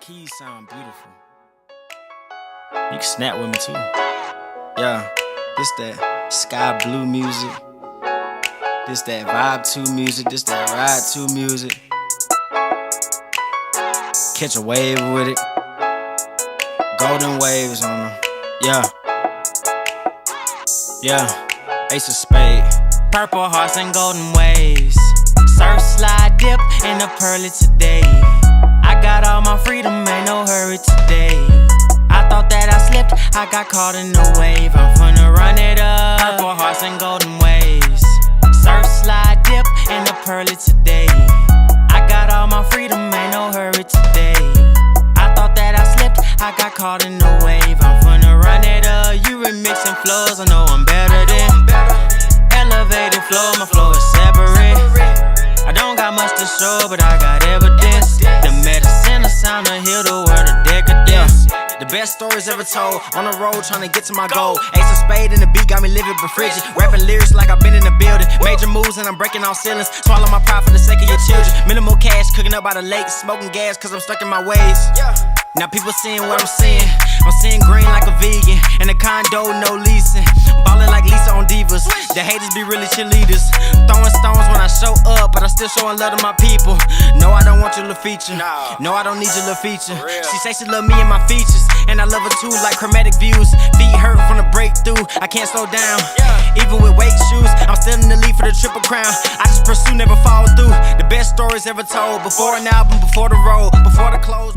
keys sound beautiful. You can snap with me too. Yeah, this that sky blue music. This that vibe 2 music. This that ride 2 music. Catch a wave with it. Golden waves on them. Yeah. Yeah. Ace of spade. Purple hearts and golden waves. Surf, slide, dip in the pearly today. I got all my freedom, ain't no hurry today. I thought that I slipped, I got caught in the wave. I'm finna run it up. Purple hearts and golden waves. Surf, slide, dip in the pearly today. I got all my freedom, ain't no hurry today. I thought that I slipped, I got caught in the wave. I'm finna run it up. You remixing flows, I know I'm better than. Elevated flow, my flow is separate. I don't got much to show, but I got evidence. The medicine, the sound to heal the world of decadence. The best stories ever told. On the road trying to get to my goal. Ace of spade and the beat got me living but frigid. Rapping lyrics like I've been in the building. Major moves and I'm breaking all ceilings. Swallow my pride for the sake of your children. Minimal cash cooking up by the lake. Smoking gas cause I'm stuck in my ways. Now people seeing what I'm seeing. I'm seeing green like a vegan. In a condo, no leasing. Ballin' like Lisa on Divas. The haters be really cheerleaders. Throwing stones when I show up, but I still showing love to my people. No, I don't want your little feature. No, I don't need your little feature. She say she love me and my features, and I love her too, like chromatic views. Feet hurt from the breakthrough. I can't slow down. Even with weight shoes, I'm still in the lead for the triple crown. I just pursue, never follow through. The best stories ever told. Before an album, before the road, before the close.